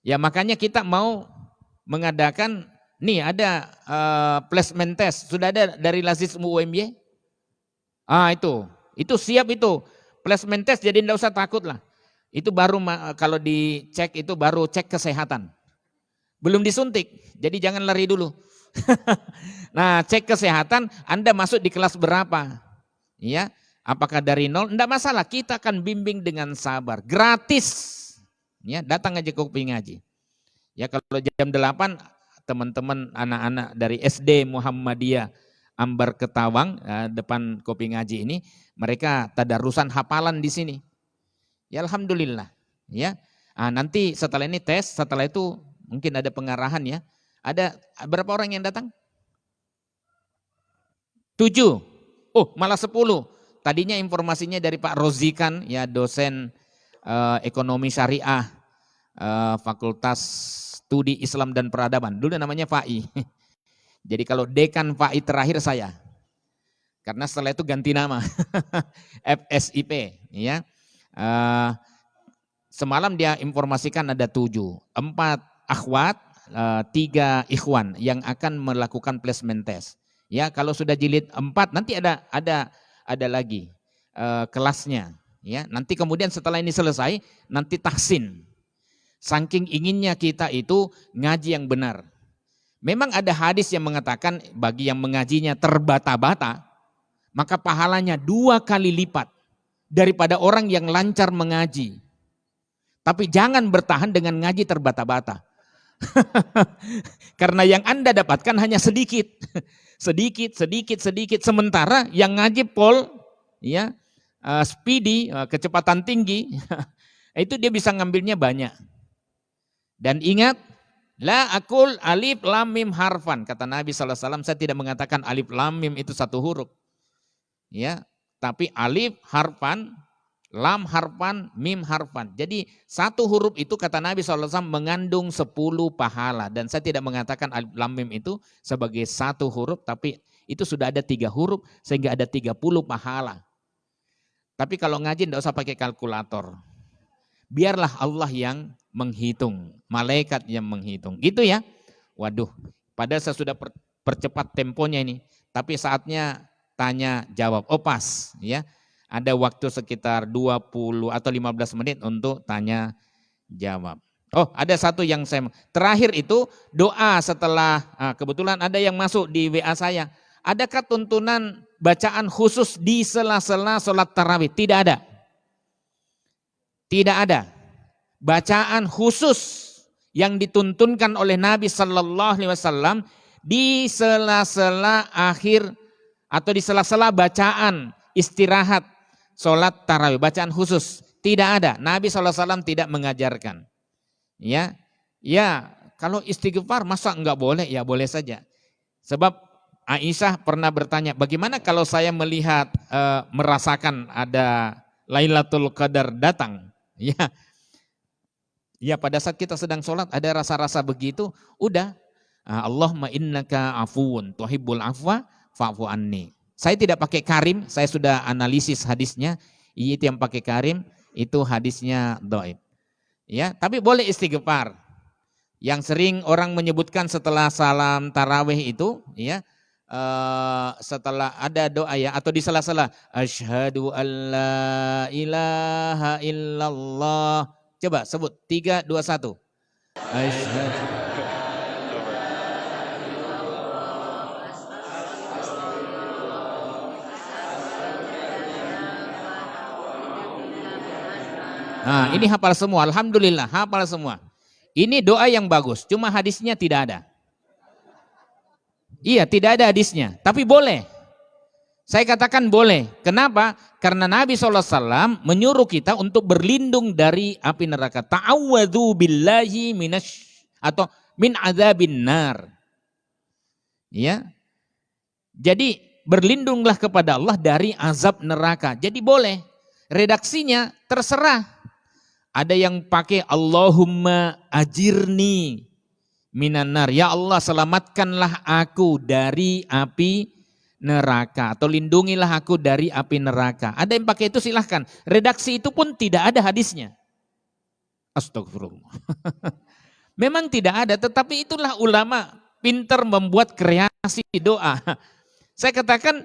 Ya makanya kita mau mengadakan, nih ada placement test. Sudah ada dari Lazismu UMY? Itu siap itu. Placement test jadi tidak usah takut lah. Itu baru kalau dicek itu baru cek kesehatan. Belum disuntik, jadi jangan lari dulu. Nah, cek kesehatan, Anda masuk di kelas berapa? Ya, apakah dari 0? Enggak masalah, kita akan bimbing dengan sabar, gratis. Ya, datang aja ke Kopi Ngaji. Ya, kalau jam 8 teman-teman anak-anak dari SD Muhammadiyah Ambar Ketawang depan Kopi Ngaji ini, mereka tadarusan hafalan di sini. Ya alhamdulillah. Ya, nanti setelah ini tes, setelah itu mungkin ada pengarahan ya. Ada berapa orang yang datang? 7. Oh malah 10. Tadinya informasinya dari Pak Rozikan, ya dosen ekonomi syariah, Fakultas Studi Islam dan Peradaban. Dulu namanya FAI. Jadi kalau dekan FAI terakhir saya. Karena setelah itu ganti nama. FSIP. Ya. Semalam dia informasikan ada 7. 4 akhwat. 3 ikhwan yang akan melakukan placement test. Ya, kalau sudah jilid 4 nanti ada lagi kelasnya. Ya, nanti kemudian setelah ini selesai nanti tahsin. Saking inginnya kita itu ngaji yang benar. Memang ada hadis yang mengatakan bagi yang mengajinya terbata-bata, maka pahalanya 2 kali lipat daripada orang yang lancar mengaji. Tapi jangan bertahan dengan ngaji terbata-bata. Karena yang Anda dapatkan hanya sedikit. sedikit. Sementara yang ngaji pol, ya, speedy, kecepatan tinggi, itu dia bisa ngambilnya banyak. Dan ingat, la akul alif lam mim harfan. Kata Nabi SAW, saya tidak mengatakan alif lam mim itu 1 huruf. Ya, tapi alif harfan, lam harfan, mim harfan. Jadi 1 huruf itu kata Nabi SAW mengandung 10 pahala. Dan saya tidak mengatakan alif lam mim itu sebagai 1 huruf, tapi itu sudah ada 3 huruf sehingga ada 30 pahala. Tapi kalau ngaji tidak usah pakai kalkulator. Biarlah Allah yang menghitung, malaikat yang menghitung. Gitu ya. Waduh, padahal saya sudah percepat temponya ini. tapi saatnya tanya jawab. Oh pas ya. Ada waktu sekitar 20 atau 15 menit untuk tanya jawab. Oh ada satu yang saya, terakhir itu doa setelah, kebetulan ada yang masuk di WA saya. Adakah tuntunan bacaan khusus di sela-sela sholat tarawih? Tidak ada. Tidak ada. Bacaan khusus yang dituntunkan oleh Nabi Sallallahu Alaihi Wasallam di sela-sela akhir atau di sela-sela bacaan istirahat sholat tarawih, bacaan khusus tidak ada. Nabi Sallallahu Alaihi Wasallam tidak mengajarkan. Ya, kalau istighfar masa enggak boleh? Ya boleh saja. Sebab Aisyah pernah bertanya, bagaimana kalau saya melihat merasakan ada Lailatul Qadar datang? Ya pada saat kita sedang sholat ada rasa-rasa begitu, udah. Allahumma innaka afuun tuhibbul afwa fa'fu anni. Saya tidak pakai karim, saya sudah analisis hadisnya. Itu yang pakai karim, itu hadisnya dhaif. Ya, tapi boleh istighfar. Yang sering orang menyebutkan setelah salam tarawih itu, ya, setelah ada doa ya, atau di sela-sela asyhadu alla ilaha illallah. Coba sebut 3, 2, 1. Asyhadu. Nah, ini hafal semua, alhamdulillah hafal semua. Ini doa yang bagus, cuma hadisnya tidak ada. Iya, tidak ada hadisnya, tapi boleh. Saya katakan boleh. Kenapa? Karena Nabi SAW menyuruh kita untuk berlindung dari api neraka. Ta'awwadhu billahi atau min adzabin nar. Ya. Jadi berlindunglah kepada Allah dari azab neraka. Jadi boleh. Redaksinya terserah. Ada yang pakai Allahumma ajirni minan nar. Ya Allah selamatkanlah aku dari api neraka. Atau lindungilah aku dari api neraka. Ada yang pakai itu silahkan. Redaksi itu pun tidak ada hadisnya. Astagfirullah. Memang tidak ada. Tetapi itulah ulama pintar membuat kreasi doa. Saya katakan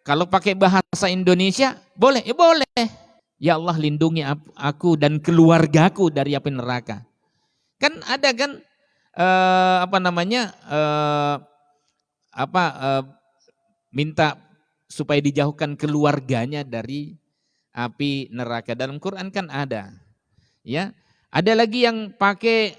kalau pakai bahasa Indonesia boleh. Ya boleh. Ya Allah lindungi aku dan keluargaku dari api neraka. Kan ada kan minta supaya dijauhkan keluarganya dari api neraka. Dalam Quran kan ada. Ya. Ada lagi yang pakai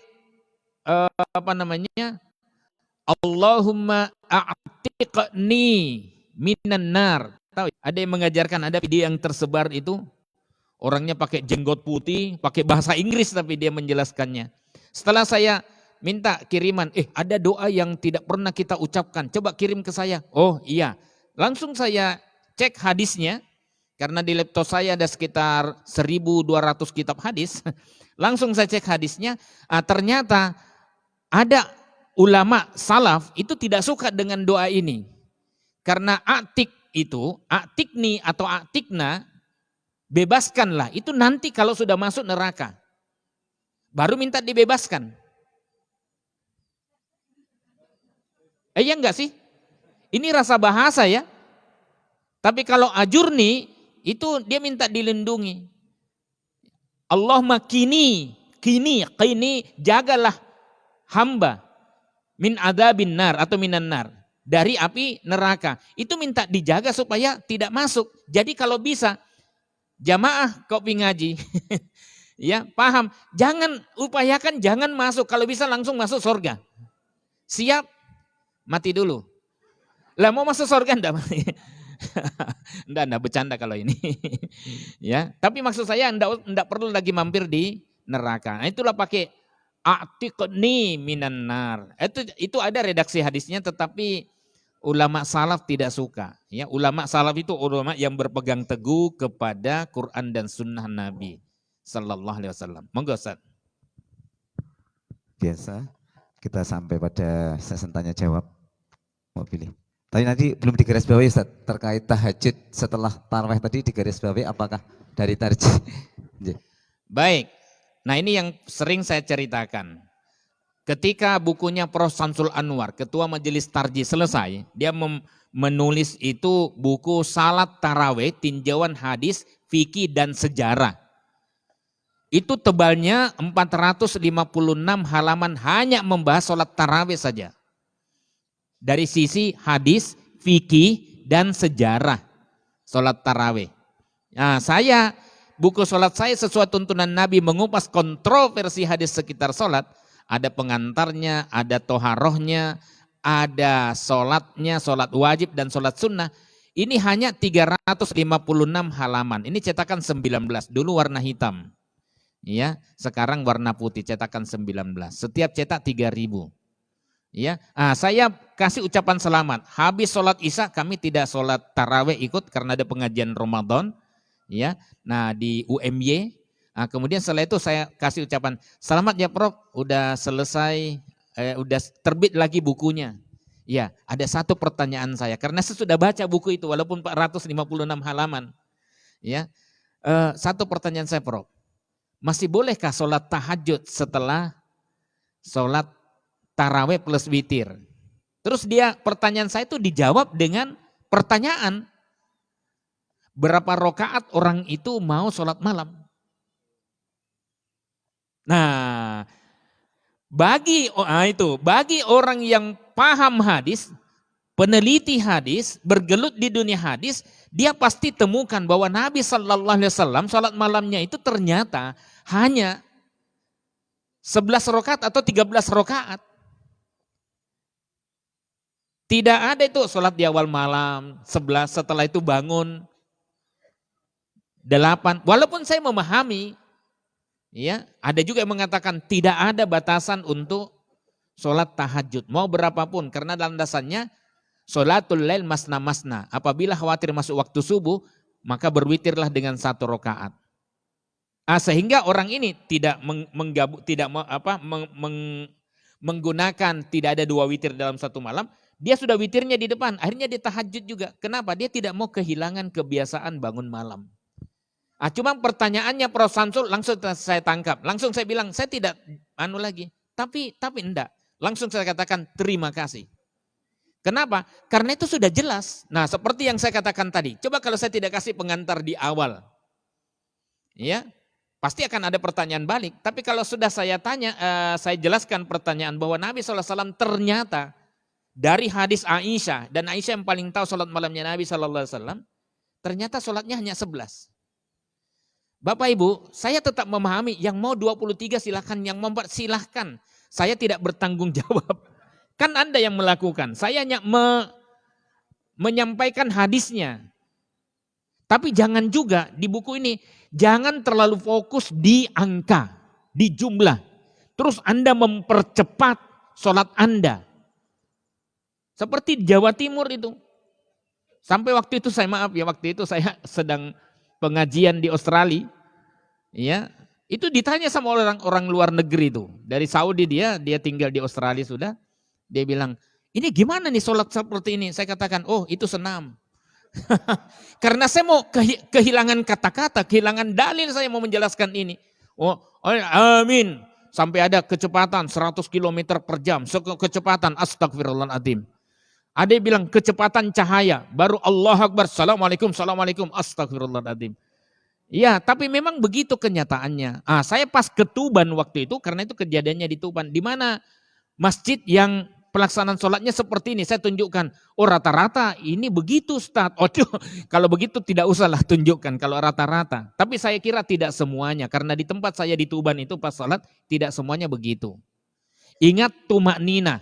Allahumma a'tiqni minan nar. Tahu? Ada yang mengajarkan, ada video yang tersebar itu. Orangnya pakai jenggot putih, pakai bahasa Inggris tapi dia menjelaskannya. Setelah saya minta kiriman, ada doa yang tidak pernah kita ucapkan, coba kirim ke saya. Oh iya, langsung saya cek hadisnya, karena di laptop saya ada sekitar 1.200 kitab hadis. Langsung saya cek hadisnya, ternyata ada ulama salaf itu tidak suka dengan doa ini. Karena atikni atau atikna, bebaskanlah, itu nanti kalau sudah masuk neraka. Baru minta dibebaskan. Iya enggak sih? Ini rasa bahasa ya. Tapi kalau ajurni, itu dia minta dilindungi. Allahumma kini, jagalah hamba min adzabin nar atau minan nar. Dari api neraka. Itu minta dijaga supaya tidak masuk. Jadi kalau bisa, jamaah kopi ngaji, ya paham. Jangan upayakan, jangan masuk. Kalau bisa langsung masuk surga. Siap, mati dulu. Lah mau masuk surga enggak mati? Enggak bercanda kalau ini. Ya, tapi maksud saya enggak perlu lagi mampir di neraka. Nah, itulah pakai a'tiqni minan nar. Itu ada redaksi hadisnya, tetapi ulama salaf tidak suka. Ya, ulama salaf itu ulama yang berpegang teguh kepada Quran dan Sunnah Nabi Sallallahu Alaihi Wasallam. Monggo Ustaz. Biasa kita sampai pada sesi tanya jawab. Mau pilih. Tadi nanti belum digarisbawahi Ustaz, terkait tahajud setelah tarawih tadi digarisbawahi apakah dari tarjih? Baik. Nah ini yang sering saya ceritakan. Ketika bukunya Prof. Samsul Anwar, Ketua Majelis Tarjih selesai, dia menulis itu buku Salat Taraweh, Tinjauan Hadis, Fikih dan Sejarah. Itu tebalnya 456 halaman hanya membahas sholat tarawih saja. Dari sisi hadis, fikih, dan sejarah sholat tarawih. Nah, buku sholat saya sesuai tuntunan Nabi mengupas kontroversi hadis sekitar sholat. Ada pengantarnya, ada toharohnya, ada sholatnya, sholat wajib dan sholat sunnah. Ini hanya 356 halaman. Ini cetakan 19, dulu warna hitam. Ya, sekarang warna putih, cetakan 19. Setiap cetak 3.000. Ya, saya kasih ucapan selamat. Habis sholat isya kami tidak sholat taraweh ikut karena ada pengajian Ramadan. Ya, nah di UMY. Kemudian setelah itu saya kasih ucapan selamat ya Prof, udah selesai, udah terbit lagi bukunya. Ya, ada satu pertanyaan saya karena saya sudah baca buku itu walaupun 456 halaman. Ya, satu pertanyaan saya Prof, masih bolehkah sholat tahajud setelah sholat taraweh plus witir? Terus pertanyaan saya itu dijawab dengan pertanyaan, berapa rakaat orang itu mau sholat malam? Nah, bagi orang yang paham hadis, peneliti hadis, bergelut di dunia hadis, dia pasti temukan bahwa Nabi Shallallahu Alaihi Wasallam sholat malamnya itu ternyata hanya 11 rakaat atau 13 rakaat. Tidak ada itu sholat di awal malam 11, setelah itu bangun 8. Walaupun saya memahami, ya, ada juga yang mengatakan tidak ada batasan untuk sholat tahajud. Mau berapapun, karena landasannya sholatul lail masna-masna. Apabila khawatir masuk waktu subuh, maka berwitirlah dengan 1 rakaat. Sehingga orang ini tidak menggunakan, tidak ada 2 witir dalam satu malam. Dia sudah witirnya di depan, akhirnya dia tahajud juga. Kenapa? Dia tidak mau kehilangan kebiasaan bangun malam. Cuma pertanyaannya Prof. Samsul langsung saya tangkap. Langsung saya bilang, saya tidak lagi. Tapi enggak. Langsung saya katakan terima kasih. Kenapa? Karena itu sudah jelas. Nah, seperti yang saya katakan tadi. Coba kalau saya tidak kasih pengantar di awal. Ya, pasti akan ada pertanyaan balik. Tapi kalau sudah saya saya jelaskan pertanyaan bahwa Nabi SAW ternyata dari hadis Aisyah, dan Aisyah yang paling tahu sholat malamnya Nabi SAW, ternyata sholatnya hanya 11. Bapak Ibu, saya tetap memahami yang mau 23 silahkan, yang mau 4 silahkan. Saya tidak bertanggung jawab. Kan Anda yang melakukan, saya hanya menyampaikan hadisnya. Tapi jangan juga di buku ini, jangan terlalu fokus di angka, di jumlah. Terus Anda mempercepat sholat Anda. Seperti di Jawa Timur itu. Sampai waktu itu waktu itu saya sedang pengajian di Australia, ya, itu ditanya sama orang luar negeri itu. Dari Saudi dia tinggal di Australia sudah. Dia bilang, ini gimana nih sholat seperti ini? Saya katakan, oh itu senam. Karena saya mau kehilangan kata-kata, kehilangan dalil, saya mau menjelaskan ini. Oh amin. Sampai ada kecepatan 100 km per jam. Kecepatan astagfirullahaladzim. Ada yang bilang kecepatan cahaya. Baru Allah Akbar. Assalamualaikum, assalamualaikum, astagfirullahaladzim. Ya, tapi memang begitu kenyataannya. Saya pas ke Tuban waktu itu, karena itu kejadiannya di Tuban. Di mana masjid yang pelaksanaan sholatnya seperti ini. Saya tunjukkan, oh rata-rata ini begitu Ustaz. Oh kalau begitu tidak usahlah tunjukkan kalau rata-rata. Tapi saya kira tidak semuanya. Karena di tempat saya di Tuban itu pas sholat, tidak semuanya begitu. Ingat tumak nina.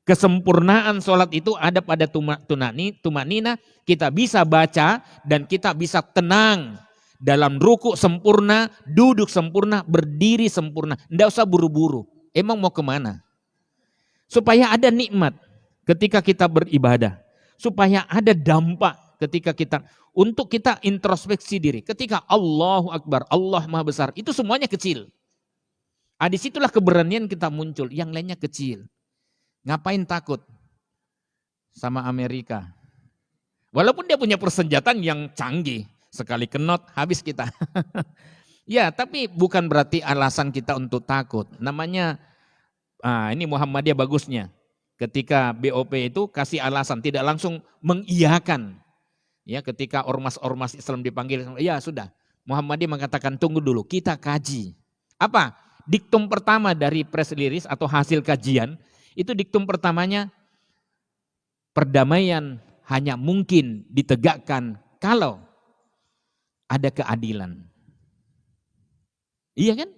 Kesempurnaan sholat itu ada pada tumak nina. Kita bisa baca dan kita bisa tenang. Dalam ruku sempurna, duduk sempurna, berdiri sempurna. Tidak usah buru-buru. Emang mau kemana? Supaya ada nikmat ketika kita beribadah. Supaya ada dampak ketika untuk kita introspeksi diri. Ketika Allahu Akbar, Allah Maha Besar. Itu semuanya kecil. Disitulah keberanian kita muncul. Yang lainnya kecil. Ngapain takut sama Amerika? Walaupun dia punya persenjataan yang canggih. Sekali kenot, habis kita. Ya, tapi bukan berarti alasan kita untuk takut. Namanya Nah, ini Muhammadiyah bagusnya. Ketika BOP itu kasih alasan, tidak langsung mengiyakan. Ya, ketika ormas-ormas Islam dipanggil, ya sudah. Muhammadiyah mengatakan tunggu dulu, kita kaji. Apa? Diktum pertama dari press release atau hasil kajian, itu diktum pertamanya, perdamaian hanya mungkin ditegakkan kalau ada keadilan. Iya kan?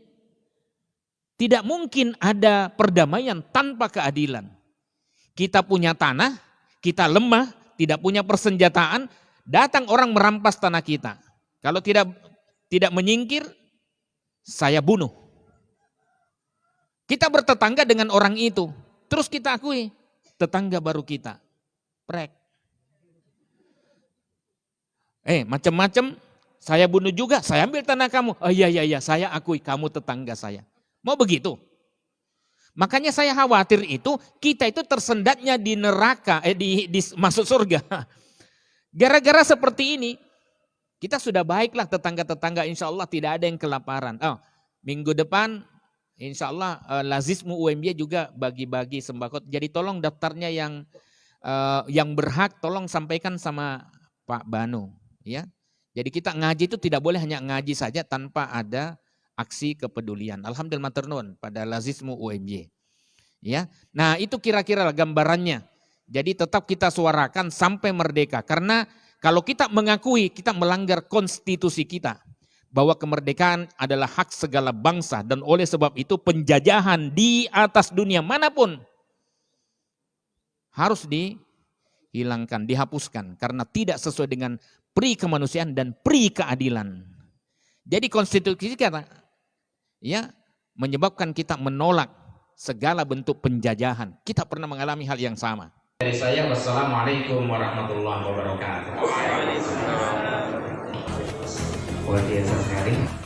Tidak mungkin ada perdamaian tanpa keadilan. Kita punya tanah, kita lemah, tidak punya persenjataan, datang orang merampas tanah kita. Kalau tidak menyingkir, saya bunuh. Kita bertetangga dengan orang itu, terus kita akui, tetangga baru kita. Prek. Macam-macam, saya bunuh juga, saya ambil tanah kamu. Oh iya, saya akui kamu tetangga saya. Mau begitu? Makanya saya khawatir kita itu tersendatnya di neraka, masuk surga. Gara-gara seperti ini, kita sudah baiklah tetangga-tetangga, insya Allah tidak ada yang kelaparan. Minggu depan insya Allah Lazismu UMY juga bagi-bagi sembako. Jadi tolong daftarnya yang berhak tolong sampaikan sama Pak Banu. Ya. Jadi kita ngaji itu tidak boleh hanya ngaji saja tanpa ada aksi kepedulian. Alhamdulillah matur nuwun pada Lazismu UMY. Ya. Nah, itu kira-kira gambarannya. Jadi tetap kita suarakan sampai merdeka. Karena kalau kita mengakui kita melanggar konstitusi kita bahwa kemerdekaan adalah hak segala bangsa dan oleh sebab itu penjajahan di atas dunia manapun harus dihilangkan, dihapuskan karena tidak sesuai dengan pri kemanusiaan dan pri keadilan. Jadi konstitusi kita menyebabkan kita menolak segala bentuk penjajahan. Kita pernah mengalami hal yang sama. Dari saya, wassalamualaikum warahmatullahi wabarakatuh. Luar biasa sekali.